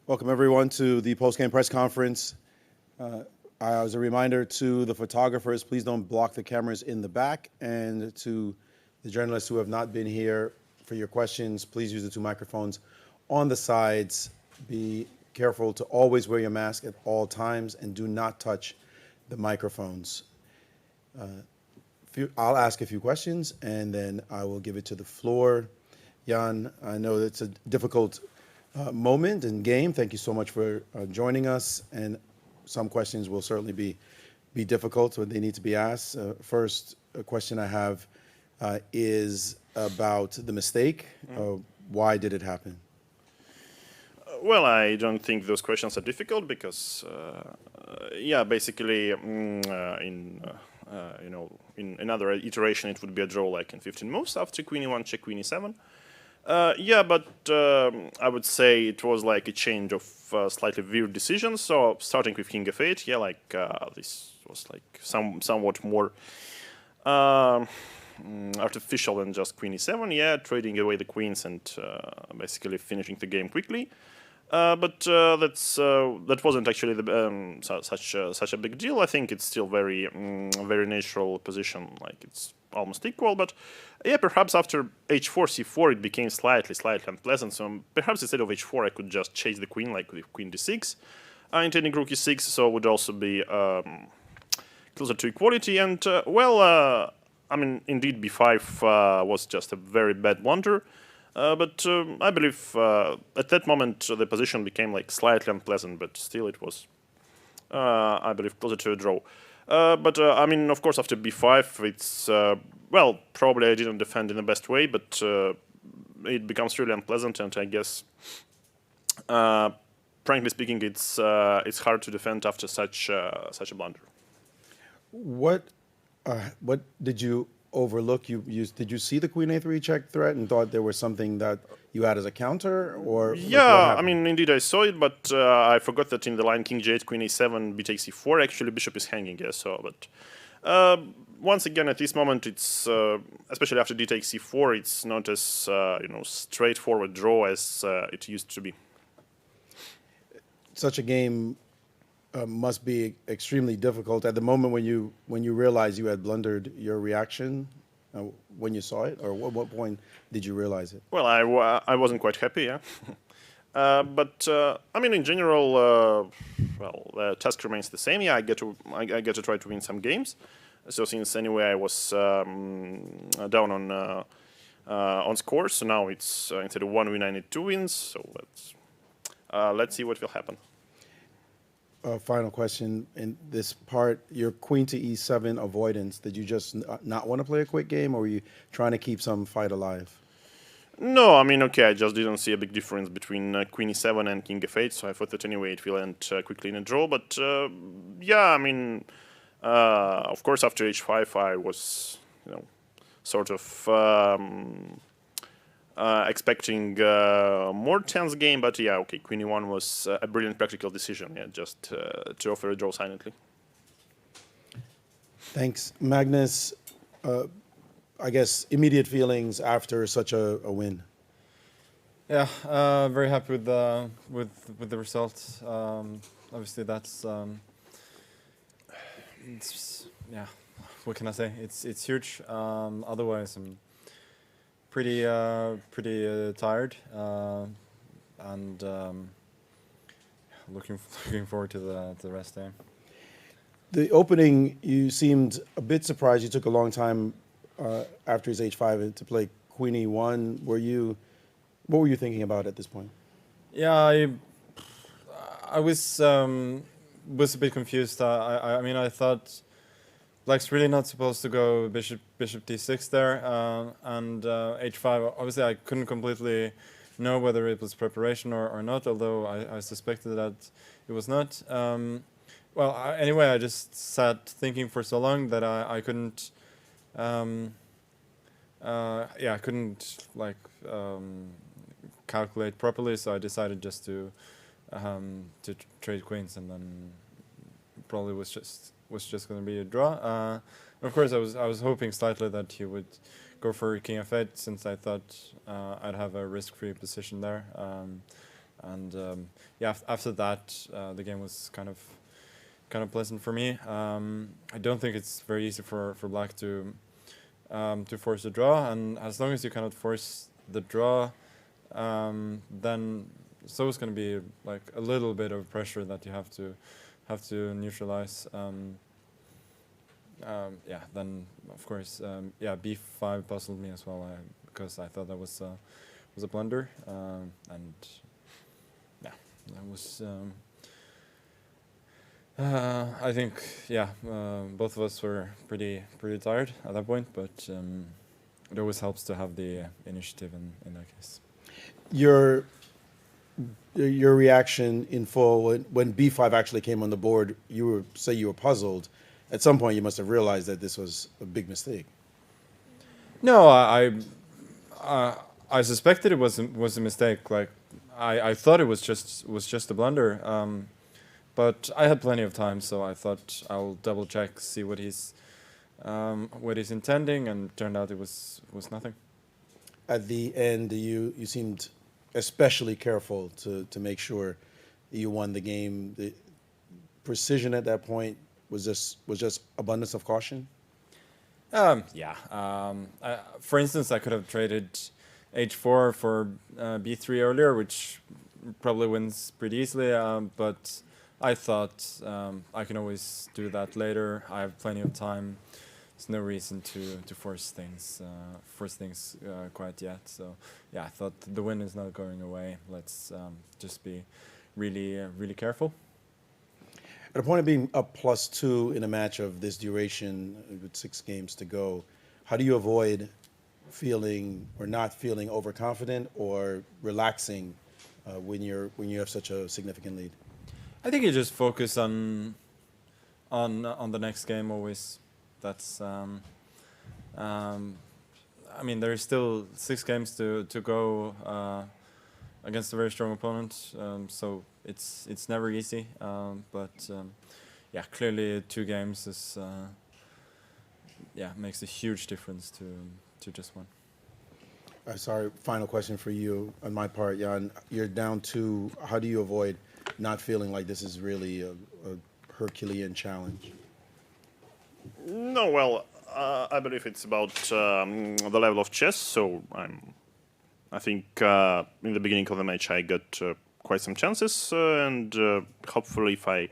Welcome, everyone, to the post-game press conference. As a reminder to the photographers, please don't block the cameras in the back. And to the journalists who have not been here for your questions, please use the two microphones on the sides. Be careful to always wear your mask at all times and do not touch the microphones. I'll ask a few questions and then I will give it to the floor. Jan, I know it's a difficult moment and game. Thank you so much for joining us. And some questions will certainly be difficult, but they need to be asked. First, a question I have is about the mistake. Why did it happen? Well, I don't think those questions are difficult because, basically, in another iteration, it would be a draw like in 15 moves after queen e1, check queen e7. But I would say it was like a change of slightly weird decisions. So starting with king f8, this was like somewhat more artificial than just queen e7. Trading away the queens and basically finishing the game quickly. But that wasn't actually such a big deal. I think it's still very natural position, like it's almost equal. But perhaps after h4, c4, it became slightly unpleasant. So perhaps instead of h4, I could just chase the queen, like with queen d6, intending rook e6. So it would also be closer to equality. And indeed, b5 was just a very bad blunder. But I believe at that moment the position became like slightly unpleasant, but still it was, I believe, closer to a draw. Of course, after b5, it's probably I didn't defend in the best way, but it becomes really unpleasant, and I guess, frankly speaking, it's hard to defend after such a blunder. What did you overlook? Did you see the queen a3 check threat and thought there was something that you had as a counter, or indeed I saw it, but I forgot that in the line king g8, queen a7, b takes e4, actually bishop is hanging. But once again, at this moment, it's especially after d takes c4, it's not as straightforward draw as it used to be. Such a game must be extremely difficult. At the moment when you realized you had blundered, your reaction when you saw it, or what point did you realize it? Well, I wasn't quite happy, but in general, the task remains the same. I get to try to win some games. So since anyway I was down on scores, so now it's instead of 1 win I need 2 wins. So let's see what will happen. Final question in this part, your queen to e7 avoidance, did you just not want to play a quick game, or were you trying to keep some fight alive? No, I just didn't see a big difference between queen e7 and king f8, so I thought that anyway it will end quickly in a draw. But of course after h5 I was, sort of expecting more tense game, but queen e1 was a brilliant practical decision, just to offer a draw silently. Thanks, Magnus. I guess immediate feelings after such a win. Yeah, very happy with the result. Obviously, that's what can I say? It's huge. Otherwise, I'm pretty tired, and looking forward to the rest day. The opening, you seemed a bit surprised. You took a long time after his h5 to play queen e1. What were you thinking about at this point? Yeah, I was a bit confused. I thought Black's really not supposed to go bishop d6 there, and h5. Obviously, I couldn't completely know whether it was preparation or not, although I suspected that it was not. Anyway, I just sat thinking for so long that I couldn't. I couldn't calculate properly, so I decided just to trade queens, and then probably was just going to be a draw. Of course, I was hoping slightly that he would go for king f8, since I thought I'd have a risk-free position there. and yeah, after that, the game was kind of pleasant for me. I don't think it's very easy for black to force a draw, and as long as you cannot force the draw, then so it's going to be like a little bit of pressure that you have to neutralize. Yeah, then of course, yeah, b5 puzzled me as well because I thought that was a blunder, and yeah, that was. I think, yeah, both of us were pretty tired at that point, but it always helps to have the initiative in that case. Your reaction in full when b5 actually came on the board, you were puzzled. At some point, you must have realized that this was a big mistake. No, I suspected it was a mistake. Like I thought it was just a blunder. But I had plenty of time, so I thought I'll double check, see what he's intending, and turned out it was nothing. At the end, you seemed especially careful to make sure you won the game. The precision at that point was just abundance of caution. Yeah. For instance, I could have traded h4 for b3 earlier, which probably wins pretty easily, but I thought I can always do that later. I have plenty of time. There's no reason to force things quite yet. So yeah, I thought the win is not going away. Let's just be really careful. At a point of being up +2 in a match of this duration with 6 games to go, how do you avoid feeling or not feeling overconfident or relaxing when you have such a significant lead? I think you just focus on the next game always. That's I mean, there's still 6 games to go against a very strong opponent, so it's never easy. But yeah, clearly 2 games is makes a huge difference to just one. Sorry, final question for you on my part, Jan. You're down 2. How do you avoid not feeling like this is really a Herculean challenge? No, well, I believe it's about the level of chess. So I think in the beginning of the match I got quite some chances, and hopefully if I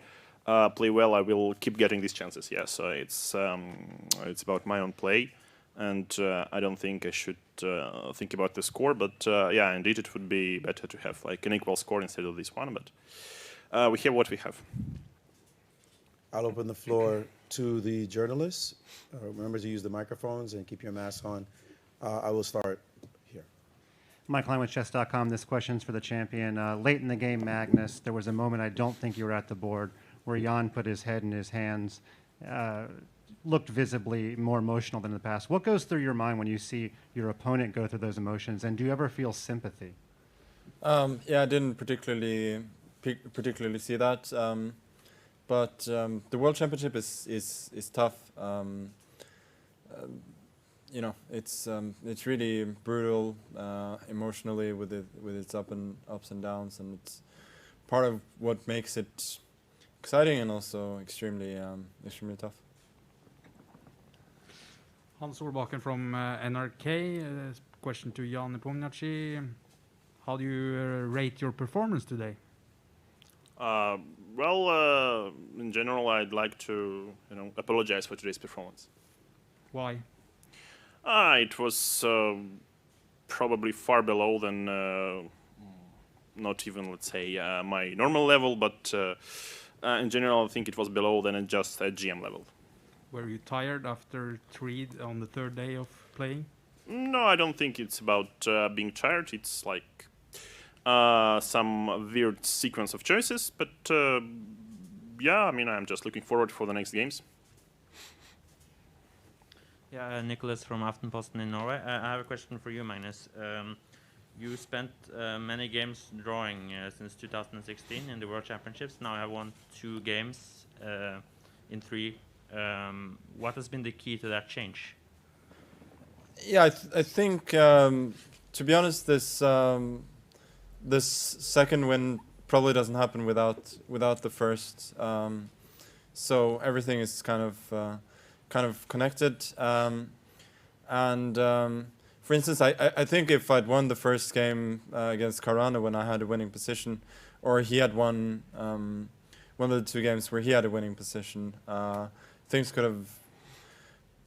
play well, I will keep getting these chances. Yeah, so it's about my own play, and I don't think I should think about the score. But yeah, indeed, it would be better to have like an equal score instead of this one. But we have what we have. I'll open the floor to the journalists. Remember to use the microphones and keep your masks on. I will start here. Mike Klein with Chess.com. This question's for the champion. Late in the game, Magnus, there was a moment I don't think you were at the board where Jan put his head in his hands, looked visibly more emotional than in the past. What goes through your mind when you see your opponent go through those emotions, and do you ever feel sympathy? Yeah, I didn't particularly see that. But the World Championship is tough. You know, it's really brutal emotionally with its ups and downs, and it's part of what makes it exciting and also extremely tough. Hans Solbakken from NRK. Question to Jan Nepomniachtchi. How do you rate your performance today? Well, in general, I'd like to apologize for today's performance. Why? It was probably far below than not even, let's say, my normal level, but in general, I think it was below than just at GM level. Were you tired after 3 on the 3rd day of playing? No, I don't think it's about being tired. It's like some weird sequence of choices, but yeah, I mean, I'm just looking forward for the next games. Yeah, Nicholas from Aftenposten in Norway. I have a question for you, Magnus. You spent many games drawing since 2016 in the World Championships. Now you have won 2 games in 3. What has been the key to that change? Yeah, I think to be honest, this this second win probably doesn't happen without the first. So everything is kind of connected. For instance, I think if I'd won the first game against Carano when I had a winning position, or he had won one of the two games where he had a winning position, things could have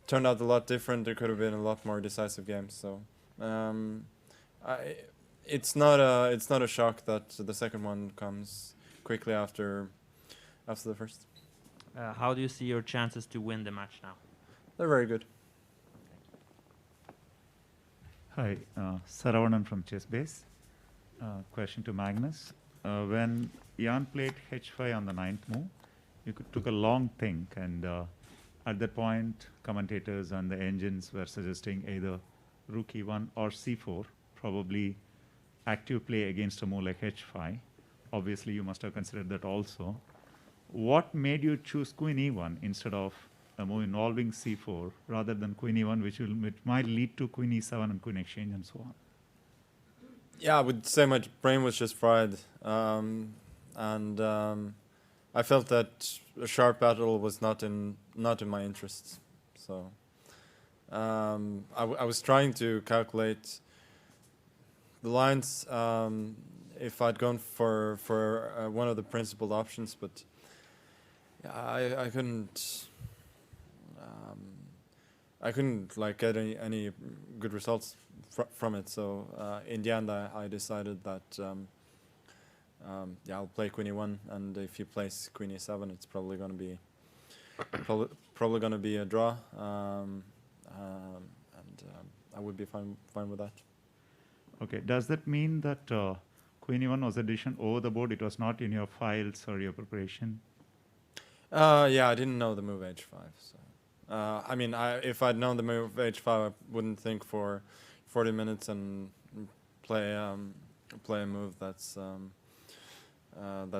turned out a lot different. There could have been a lot more decisive games. So it's not a shock that the second one comes quickly after the first. How do you see your chances to win the match now? They're very good. Hi, Saravanan from Chessbase. Question to Magnus. When Jan played h5 on the 9th move, you took a long think, and at that point, commentators and the engines were suggesting either rook e1 or c4, probably active play against a move like h5. Obviously, you must have considered that also. What made you choose queen e1 instead of a move involving c4 rather than queen e1, which might lead to queen e7 and queen exchange and so on? Yeah, I would say my brain was just fried, I felt that a sharp battle was not in my interests. So I was trying to calculate the lines if I'd gone for one of the principled options, but yeah, I couldn't like get any good results from it. So in the end, I decided that yeah, I'll play queen e1, and if he plays queen e7, it's probably going to be probably going to be a draw, and I would be fine with that. Okay, does that mean that queen e1 was a decision over the board? It was not in your files or your preparation? Yeah, I didn't know the move h5. So I mean, if I'd known the move h5, I wouldn't think for 40 minutes and play a move that's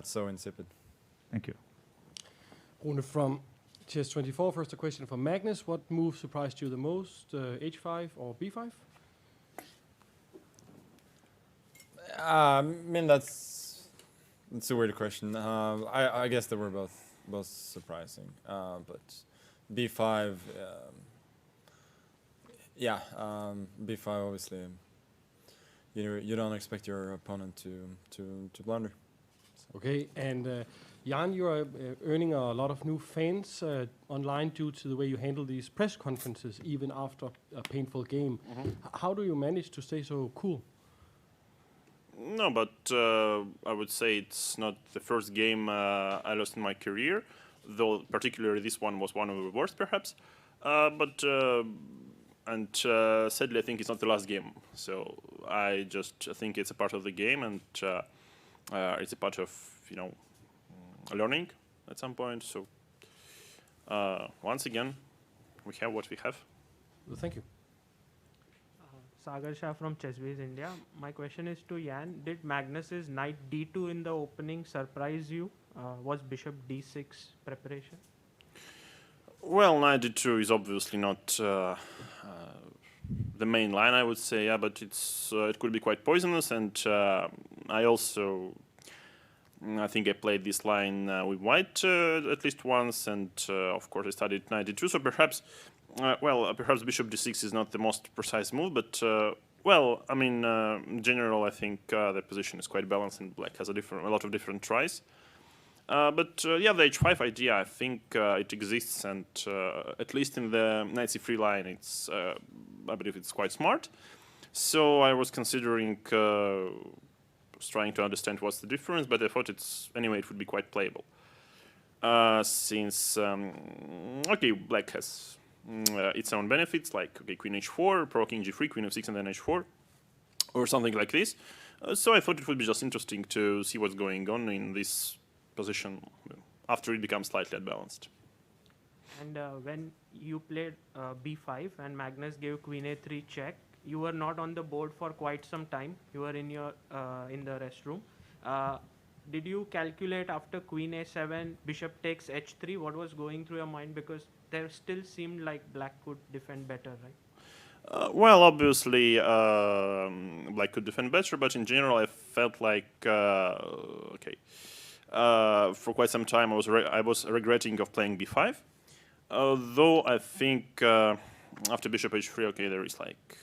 so insipid. Thank you. Rune from Chess.24. First a question from Magnus. What move surprised you the most, h5 or b5? I mean, that's a weird question. I guess they were both surprising, but b5, yeah, b5 obviously. You don't expect your opponent to blunder. So. Okay, and Jan, you are earning a lot of new fans online due to the way you handle these press conferences, even after a painful game. How do you manage to stay so cool? No, but I would say it's not the first game I lost in my career, though particularly this one was one of the worst, perhaps. Sadly, I think it's not the last game. So I just think it's a part of the game, and it's a part of learning at some point. So once again, we have what we have. Well, thank you. Sagar Shah from Chessbase India. My question is to Jan. Did Magnus's knight d2 in the opening surprise you? Was bishop d6 preparation? Well, knight d2 is obviously not the main line, I would say, yeah, but it could be quite poisonous, and I think I played this line with white at least once, and of course I studied knight d2, so perhaps bishop d6 is not the most precise move, but in general, I think the position is quite balanced, and black has a lot of different tries. The h5 idea, I think it exists, and at least in the knight c3 line, I believe it's quite smart. So I was considering trying to understand what's the difference, but I thought it would be quite playable. Since black has its own benefits, like queen h4, provoking g3, queen f6, and then h4, or something like this. So I thought it would be just interesting to see what's going on in this position after it becomes slightly unbalanced. And when you played b5 and Magnus gave queen a3 check, you were not on the board for quite some time. You were in the restroom. Did you calculate after queen a7, bishop takes h3? What was going through your mind? Because there still seemed like black could defend better, right? Well, obviously, Black could defend better, but in general, I felt like for quite some time I was regretting of playing b5. Though I think after bishop h3, okay, there is like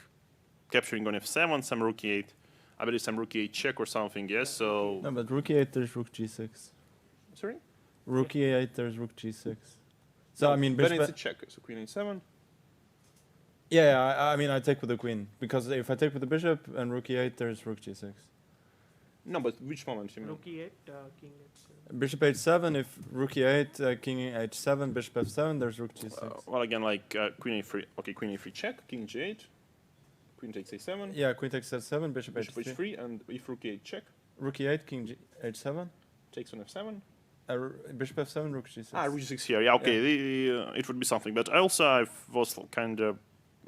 capturing on f7, some rook e8. I believe some rook e8 check or something. Yes, so No, but rook e8, there's rook g6. sorry. Rook e8, there's rook g6. So No, I mean, then bishop. it's a check. So queen e7. Yeah, I mean, I take with the queen because if I take with the bishop and rook e8, there's rook g6. No, but which moment you mean? Rook e8, king h7. Bishop h7. If rook e8, king h7, bishop f7, there's rook g6. Well, again, like queen e3. Okay, queen e3 check, king g8, queen takes a7. Yeah, queen takes f7, bishop Bishop h3. h3, and if rook e8 check, Rook e8, king h7. takes on f7. Bishop f7, rook g6. Ah, rook g6 here. Yeah, okay, it would be something. But I was kind of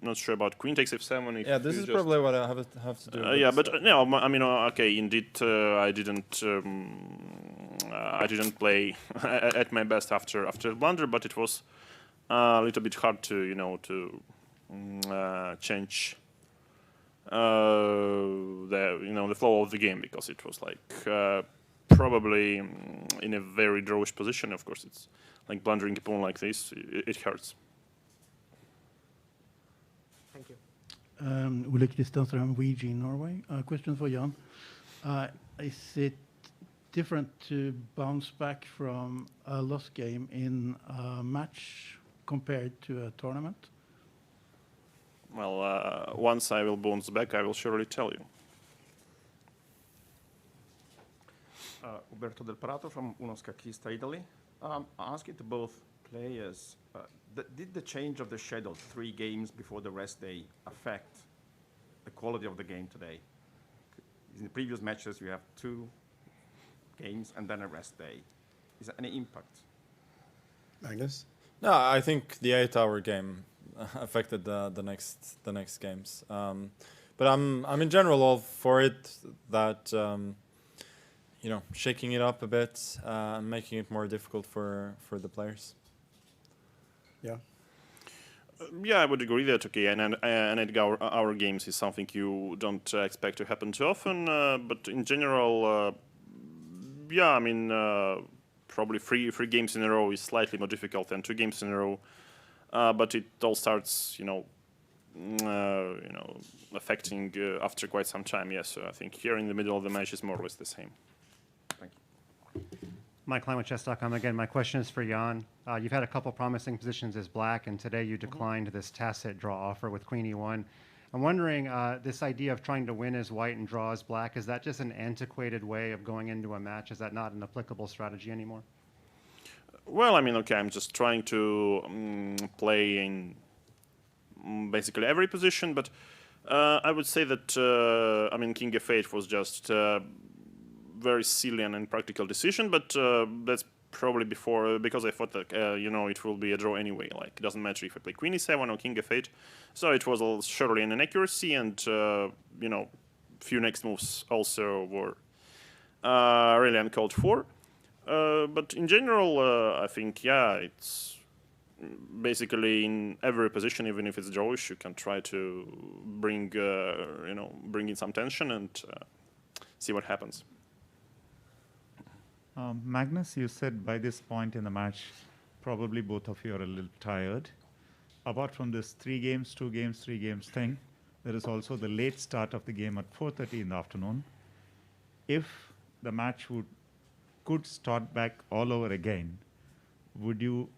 not sure about queen takes f7. If Yeah, this you is just- probably what I have to do. yeah, but no, I mean, okay, indeed, I didn't play at my best after the blunder, but it was a little bit hard to change the flow of the game because it was like probably in a very drawish position. Of course, it's like blundering a pawn like this, it hurts. Thank you. Ole Kristiansen, VG Norway. Question for Jan. Is it different to bounce back from a lost game in a match compared to a tournament? Well, once I will bounce back, I will surely tell you. Uberto Del Prato from Uno Scaccista, Italy. I ask it to both players. Did the change of the schedule 3 games before the rest day affect the quality of the game today? In the previous matches, you have 2 games and then a rest day. Is there any impact? Magnus? No, I think the 8-hour game affected the next games. But I'm in general all for it. That shaking it up a bit and making it more difficult for the players. Yeah. Yeah, I would agree that okay, and 8-hour games is something you don't expect to happen too often. But in general, yeah, I mean, probably three games in a row is slightly more difficult than 2 games in a row. But it all starts, affecting after quite some time. Yes, so I think here in the middle of the match is more or less the same. Thank you. Mike Klein with Chess.com again. My question is for Jan. You've had a couple promising positions as black, and today you declined this tacit draw offer with queen e1. I'm wondering, this idea of trying to win as white and draw as black, is that just an antiquated way of going into a match? Is that not an applicable strategy anymore? Well, I mean, okay, I'm just trying to play in basically every position, but I would say that, king f8 was just very silly and impractical decision, but that's probably because I thought that, it will be a draw anyway. Like, it doesn't matter if I play queen e7 or king f8. So it was surely an inaccuracy, and, few next moves also were really uncalled for. But in general, I think, yeah, it's basically in every position, even if it's drawish, you can try to bring in some tension and see what happens. Magnus, you said by this point in the match, probably both of you are a little tired. Apart from this 3 games, 2 games, 3 games thing, there is also the late start of the game at 4:30 in the afternoon. If the match could start back all over again, would you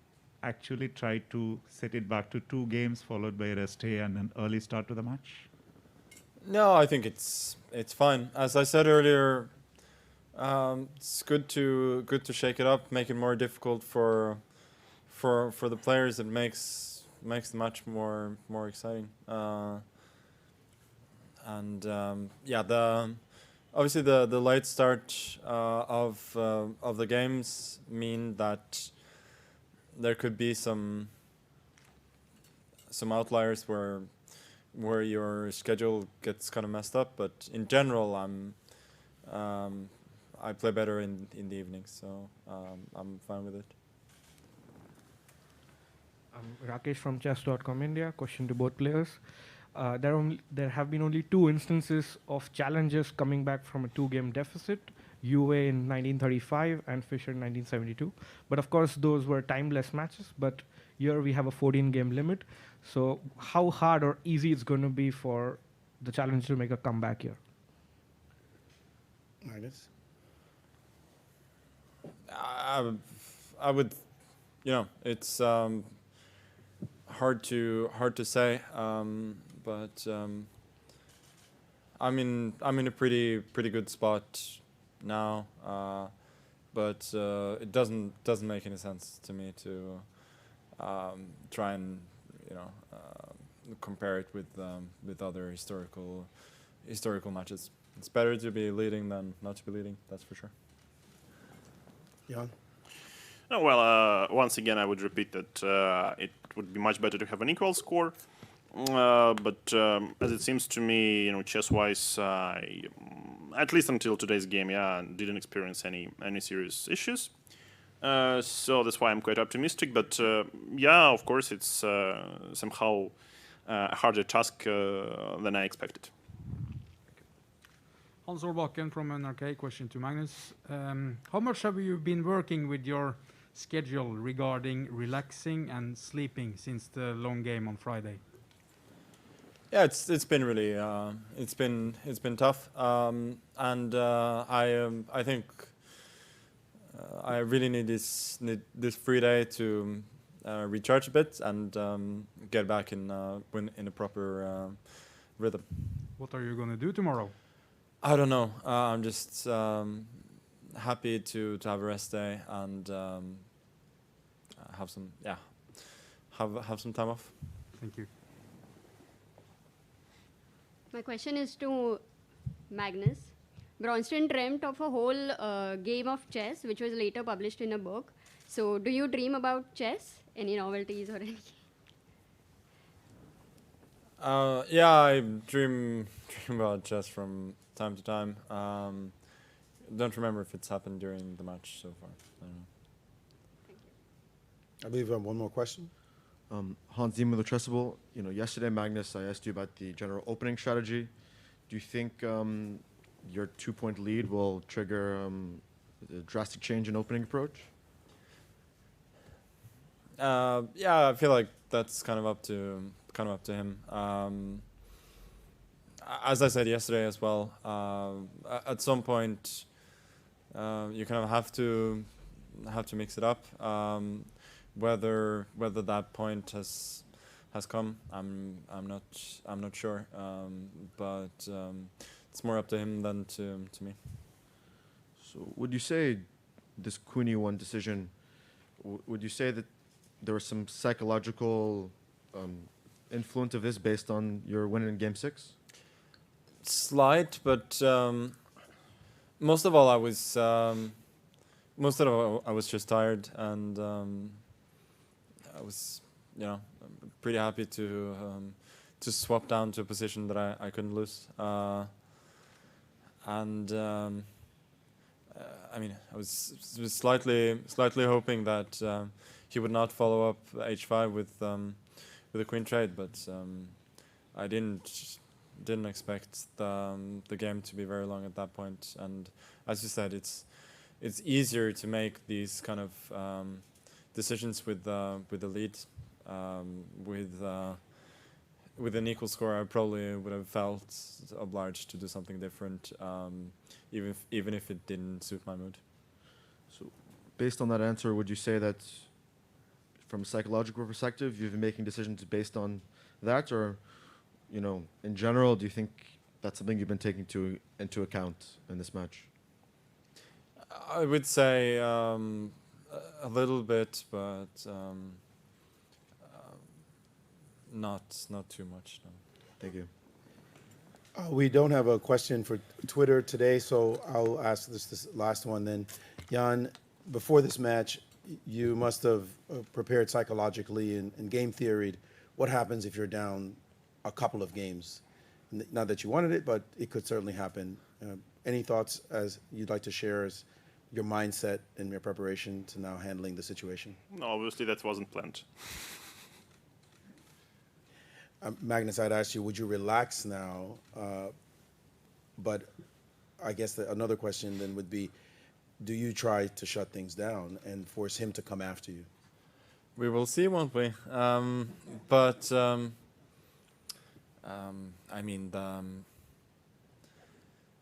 actually try to set it back to 2 games followed by a rest day and an early start to the match? No, I think it's fine. As I said earlier, it's good to shake it up, make it more difficult for the players. It makes the match more exciting. Obviously the late start of the games mean that there could be some outliers where your schedule gets kind of messed up, but in general I play better in the evenings, so I'm fine with it. I'm Rakesh from Chess.com India. Question to both players. there have been only 2 instances of challengers coming back from a 2-game deficit, UA in 1935 and Fischer in 1972. But of course, those were timeless matches. But here we have a 14-game limit. So how hard or easy it's going to be for the challenger to make a comeback here? Magnus? I would, it's hard to say, but I'm in a pretty good spot now, but it doesn't make any sense to me to try and compare it with other historical matches. It's better to be leading than not to be leading. That's for sure. Jan? Oh, well, once again, I would repeat that it would be much better to have an equal score. But as it seems to me, chess-wise, at least until today's game, didn't experience any serious issues. So that's why I'm quite optimistic. But of course, it's somehow a harder task than I expected. Hans Orbakken from NRK, question to Magnus. How much have you been working with your schedule regarding relaxing and sleeping since the long game on Friday? Yeah, it's been really it's been tough, and I think I really need this free day to recharge a bit and get back in a proper rhythm. What are you going to do tomorrow? I don't know. I'm just happy to have a rest day and have some time off. Thank you. My question is to Magnus. Bronston dreamt of a whole game of chess, which was later published in a book. So, do you dream about chess? Any novelties or anything? I dream about chess from time to time. Don't remember if it's happened during the match so far. I don't know. Thank you. I believe we have one more question. Hans Zimmer, the Tressable. Yesterday, Magnus, I asked you about the general opening strategy. Do you think your 2-point lead will trigger a drastic change in opening approach? I feel like that's kind of up to him. As I said yesterday as well, at some point you kind of have to mix it up. Whether that point has come, I'm not sure. But it's more up to him than to me. So would you say this Queenie 1 decision, would you say that there was some psychological influence of this based on your win in Game 6? Slight, but most of all I was just tired, and I was pretty happy to swap down to a position that I couldn't lose, and I was slightly hoping that he would not follow up h5 with a queen trade, but I didn't expect the game to be very long at that point. And as you said, it's easier to make these kind of decisions with the lead. With an equal score, I probably would have felt obliged to do something different, even if it didn't suit my mood. So, based on that answer, would you say that, from a psychological perspective, you've been making decisions based on that, or, in general, do you think that's something you've been taking into account in this match? I would say a little bit, but not too much. No. Thank you. We don't have a question for Twitter today, so I'll ask this last one then. Jan, before this match, you must have prepared psychologically and game theoried what happens if you're down a couple of games. Not that you wanted it, but it could certainly happen. Any thoughts as you'd like to share as your mindset and your preparation to now handling the situation? No, obviously that wasn't planned. Magnus, I'd ask you, would you relax now? But I guess another question then would be, do you try to shut things down and force him to come after you? We will see, won't we? I mean,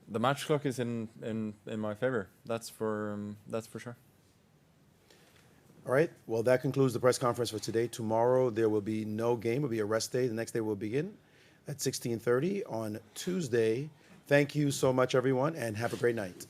the match clock is in my favor. That's for sure. All right. Well, that concludes the press conference for today. Tomorrow there will be no game. It will be a rest day. The next day will begin at 16:30 on Tuesday. Thank you so much, everyone, and have a great night.